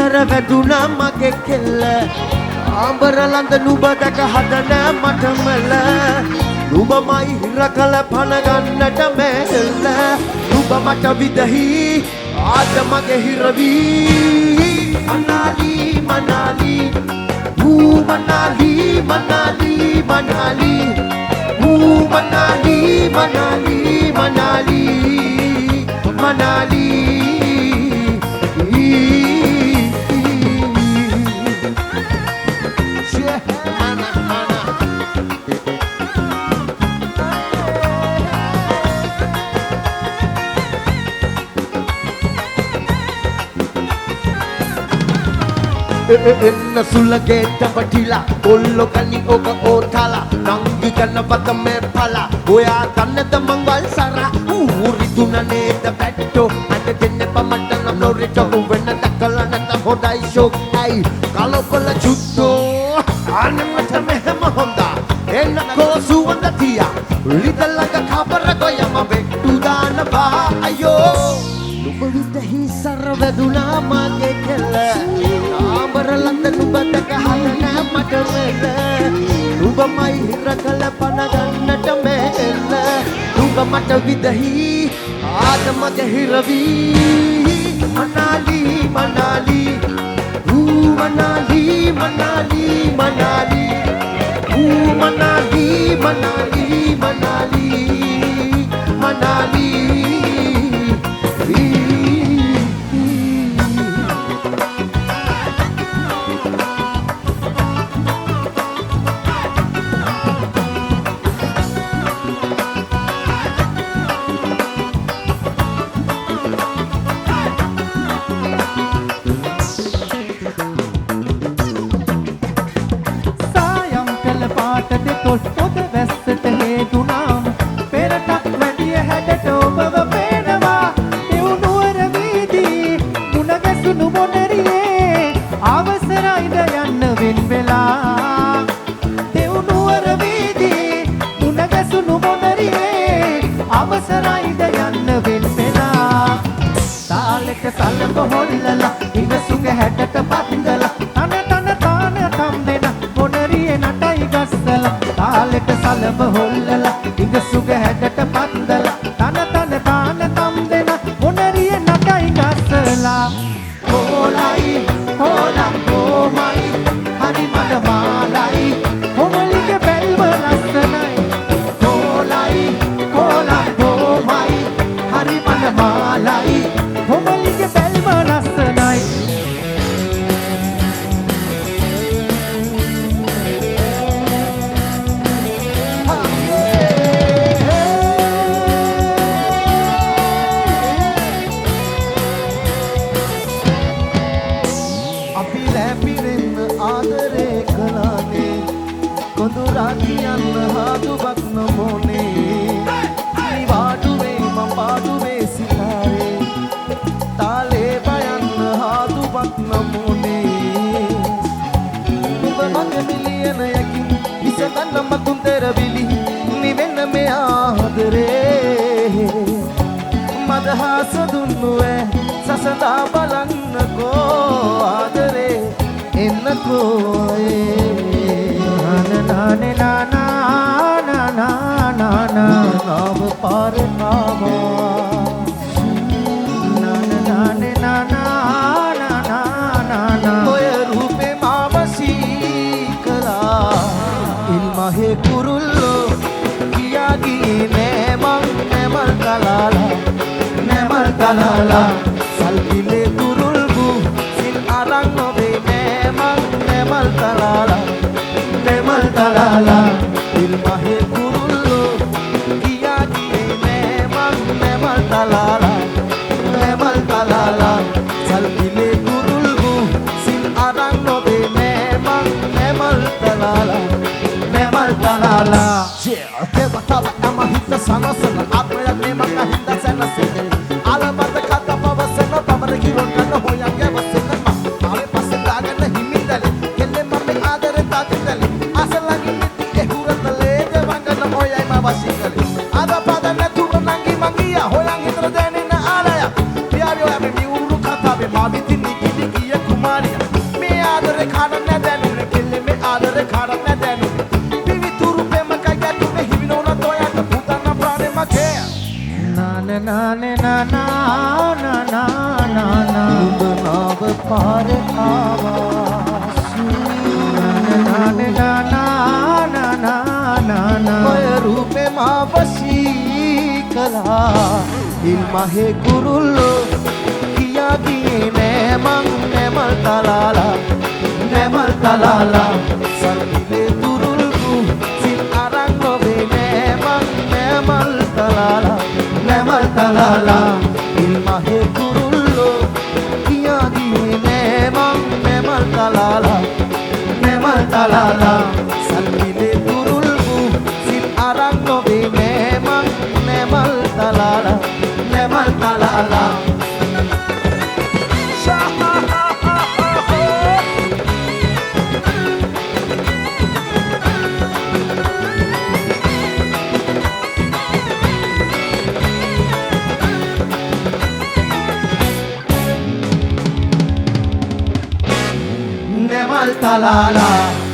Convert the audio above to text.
ඉස්සර වැදුනා මගේ කෙල්ල ආඹරලන්ද නුඹ දැක හදන මට මල නුඹමයි හිර කල පන ගන්නට මැල්ල නුඹ මට විදහි ආද මගේ හිරවි මනාලි මනාලි මනාලි මනාලි මනාලි මනාලි මනාලි මනාලි මනාලි එන්න සුලගේට වටිලා ඔල්ලෝ කනි ඔක ඕතලා නංගි කන පත මේ පලා ඔයා දන්නද මංගල් සරා ඌරි තුන නේද පැට්ටෝ අද දෙන්න පමට නම් නොරිට වෙන දකලා නැත හොඩයි ෂෝ ඇයි කලබල චුට්ටෝ අනමත මෙහෙම හොඳා එන්න කොසුවඳ තියා ලිදලක කබර ගොයම වෙට්ටු දානවා අයෝ නුඹ විදහි සර වැදුනා මගේ කෙල්ල ආඹරලන්ද නුඹ දැක හදන මට මෙල නුඹමයි හිර කල පන ගන්නට මෙල්ල නුඹ මට විදහි ආද මගේ හිරවි මනාලි මනාලි මනාලි මනාලි මනාලි මනාලි මනාලි මනාලි මනාලි පොද වැස්සට හේතුනාම පෙරටක් වැඩිය හැඩට ඔබව පේනවා දෙව්නුවර වීදී මුණ ගැසුණු මොනරියේ අවසරයිද යන්න වෙන් වෙලා දෙව්නුවර වීදී මුණ ගැසුණු මොනරියේ අවසරයිද යන්න වෙන් වෙලා තාලෙක සල්ලක හොල්ලලා ඉවසුග හැඩට පත්දලා තන තන තාන තම් දෙන මොනරියේ නටයි ගස්සලා තාලෙට සලඹ හොල්ලලා ඉඟසුග හැඩට පත්දලා තන තන තාන තම් දෙන මොනරිය නටයි ගස්සලා හොලයි හොලම් කොමයි හරි මඩ මාලයි හොමලිගේ බැල්ම ලස්සනයි හොලයි හොලම් කොමයි හරි මඩ මාලයි හොමලිගේ බැල්ම ලස්සනයි යන්න හාදුවක් නොමෝනේ නිවාඩුවේ මම පාඩුවේ සිතාරේ තාලේ බයන්න හාදුවක් නොමෝනේ ඔබ මගේ මිලියනයකින් විසඳන්න මතුන් තෙරවිලි නිවෙන්න මේ ආදරේ මදහස දුන්නු ඈ සසඳා බලන්නකෝ ආදරේ එන්නකෝ na na na na na na na naam parkama na na na na na na na na na oy roope mavasi kala ilmahe kurullo kiyagi nemal kalala salkile kurulgu sin arang nobe nemal kalala nemal kalala ilmahe kurullo kiyagi nemal kalala salkile kurulgu sin arang nobe nemal kalala yeah keva tava ama hita sana sana apya nemaka hinda sana sene ala mata kata pavasena pamare kiron kanna hoyange vasena ave passe dagana himindale kelle mamme adare tatindale asalagi e huratale devangana hoyai ma vasikale ada padana tuga nangi mangiya hoyang hitra denena alaya pyaryo ame miuru kata be maviti nikidi kiya kumari කාටත් නැ දැනුනේ කෙල්ලේ මේ ආදරේ කාටත් නැ දැනුනේ පිවිතුරු ප්‍රේමකයි ගැටුනේ හිමි නොනත් ඔයාට පුතන්න ප්‍රාණේ මගේ නානේ නානේ නානා නානා නානා ඔබ නාව පාරේ ආවා නානේ නානා නානා නානා ඔය රූපේ මා වශී කළා ඉල්මහේ කුරුල්ලෝ කියා ගියේ නෑ මං නැමල් තලාලා සල්ලිලේ තුරුල්ගු සිල් අරන් නොවේ නෑ මං නැමල් තලාලා ඉල්මහේ කුරුල්ලෝ කියා ගියේ නෑ මං නැමල් තලාලා සල්ලිලේ තුරුල්ගු සිල් අරන් නොවේ නෑ මං නැමල් තලාලා Nemal talala